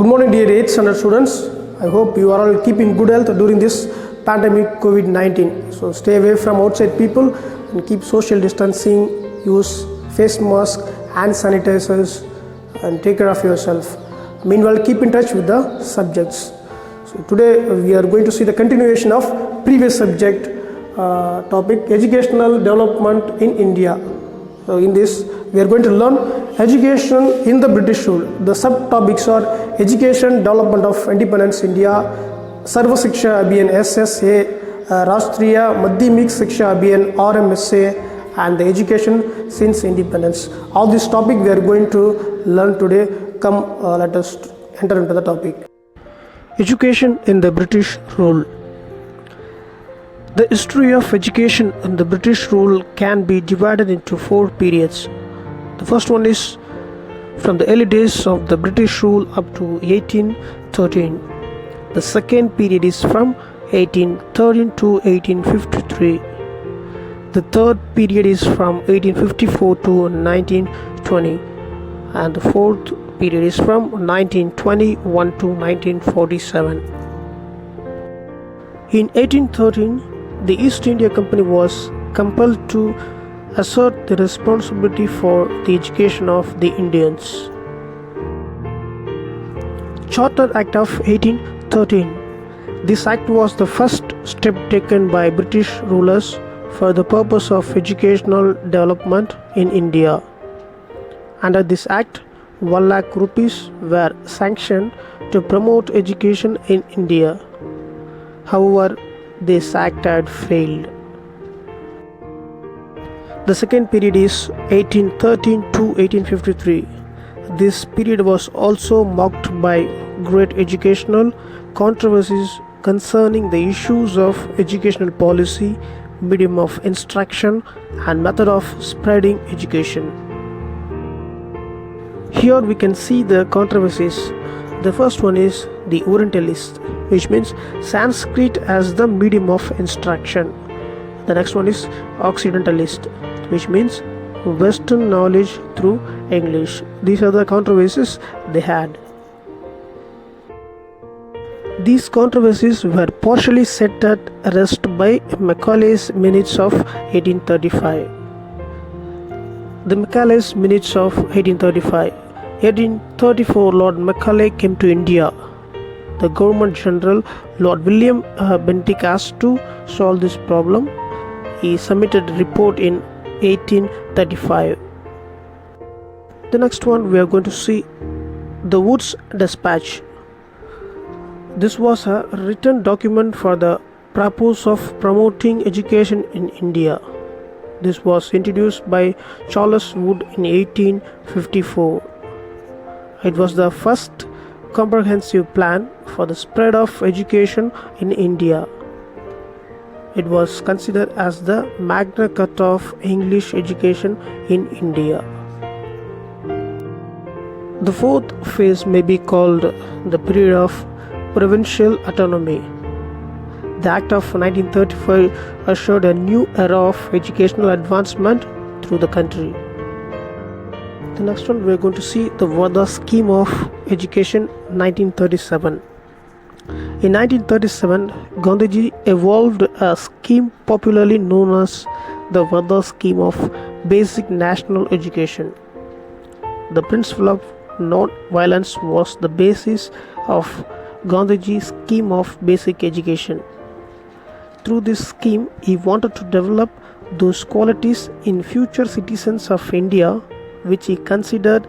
Good morning, dear 8th standard students. I hope you are all keeping good health during this pandemic COVID-19. So stay away from outside people and keep social distancing, use face mask, hand sanitizers, and take care of yourself. Meanwhile, keep in touch with the subjects. So today we are going to see the continuation of previous subject topic, educational development in India. So in this we are going to learn education in the British rule. The subtopics are education development of independence India, Sarva Shiksha Abhiyan SSA, Rashtriya Madhyamik Shiksha Abhiyan RMSA, and the education since independence. All this topic we are going to learn today. Come, let us enter into the topic. Education in the British rule. The history of education in the British rule can be divided into 4 periods. The first one is from the early days of the British rule up to 1813. The second period is from 1813 to 1853. The third period is from 1854 to 1920. And the fourth period is from 1921 to 1947. In 1813, the East India Company was compelled to assert the responsibility for the education of the Indians. Charter Act of 1813. This act was the first step taken by British rulers for the purpose of educational development in India. Under this act, 1 lakh rupees were sanctioned to promote education in India. However, this act had failed. The second period is 1813 to 1853. This period was also marked by great educational controversies concerning the issues of educational policy, medium of instruction, and method of spreading education. Here we can see the controversies. The first one is the Orientalist, which means Sanskrit as the medium of instruction. The next one is Occidentalist, which means Western knowledge through English. These are the controversies they had. These controversies were partially set at rest by Macaulay's Minutes of 1835. The Macaulay's Minutes of 1835. 1834, Lord Macaulay came to India. The Governor General, Lord William Bentinck, asked to solve this problem. He submitted a report in 1835. The next one we are going to see the Wood's Dispatch. This was a written document for the purpose of promoting education in India. This was introduced by Charles Wood in 1854. It was the first comprehensive plan for the spread of education in India. It was considered as the Magna Carta of English education in India. The fourth phase may be called the period of provincial autonomy. The Act of 1935 ushered a new era of educational advancement through the country. The next one we are going to see the Vardha Scheme of Education 1937. In 1937, Gandhiji evolved a scheme popularly known as the Vardha Scheme of Basic National Education. The principle of non-violence was the basis of Gandhiji's scheme of basic education. Through this scheme, he wanted to develop those qualities in future citizens of India which he considered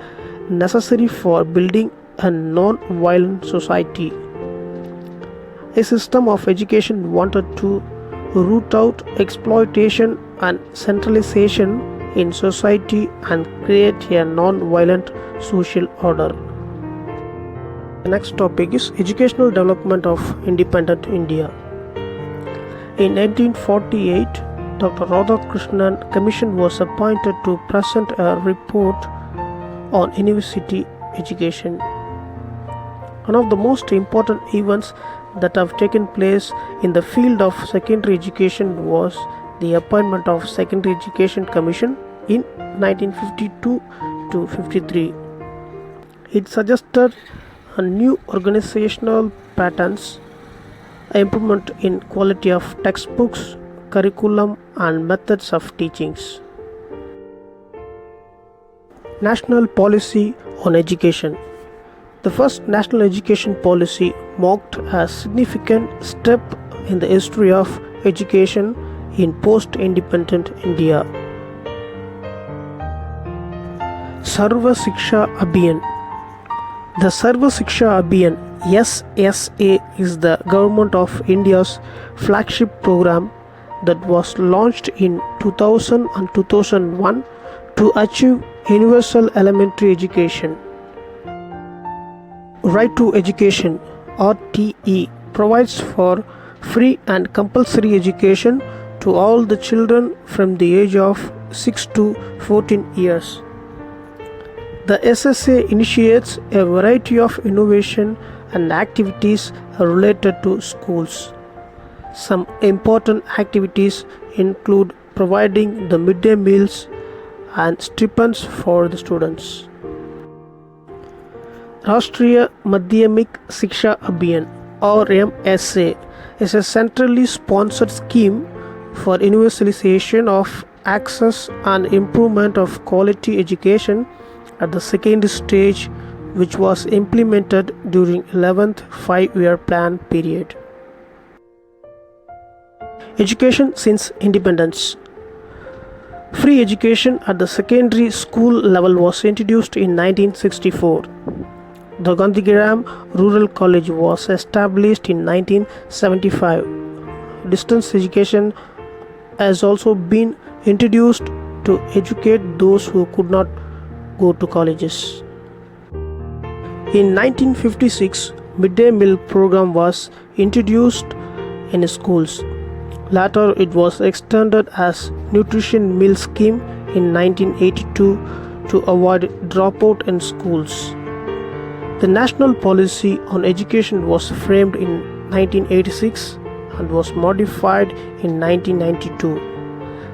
necessary for building a non-violent society. A system of education wanted to root out exploitation and centralization in society and create a non-violent social order. The next topic is educational development of independent India. In 1948, Dr. Radhakrishnan Commission was appointed to present a report on university education. One of the most important events that have taken place in the field of secondary education was the appointment of Secondary Education Commission in 1952 to 53. It suggested and new organizational patterns, improvement in quality of textbooks, curriculum, and methods of teachings. National policy on education. The first national education policy marked a significant step in the history of education in post-independent India. Sarva Shiksha Abhiyan. The Sarva Shiksha Abhiyan SSA is the Government of India's flagship program that was launched in 2000 and 2001 to achieve universal elementary education. Right to Education (RTE) provides for free and compulsory education to all the children from the age of 6 to 14 years. The SSA initiates a variety of innovation and activities related to schools. Some important activities include providing the midday meals and stipends for the students. Rashtriya Madhyamik Shiksha Abhiyan (RMSA) is a centrally sponsored scheme for universalization of access and improvement of quality education at the second stage, which was implemented during 11th 5-year plan period. Education since independence. Free education at the secondary school level was introduced in 1964. The Gandhigram Rural College was established in 1975. Distance education has also been introduced to educate those who could not go to colleges. In 1956, midday meal program was introduced in schools. Later, it was extended as nutrition meal scheme in 1982 to avoid dropout in schools. The national policy on education was framed in 1986 and was modified in 1992.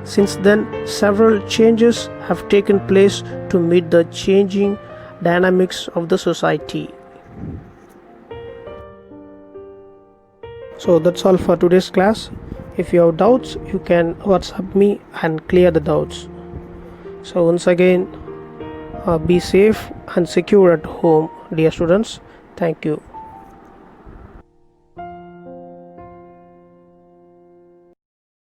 Since then, several changes have taken place to meet the changing dynamics of the society. So that's all for today's class. If you have doubts, you can WhatsApp me and clear the doubts. So once again, be safe and secure at home, dear students. Thank you.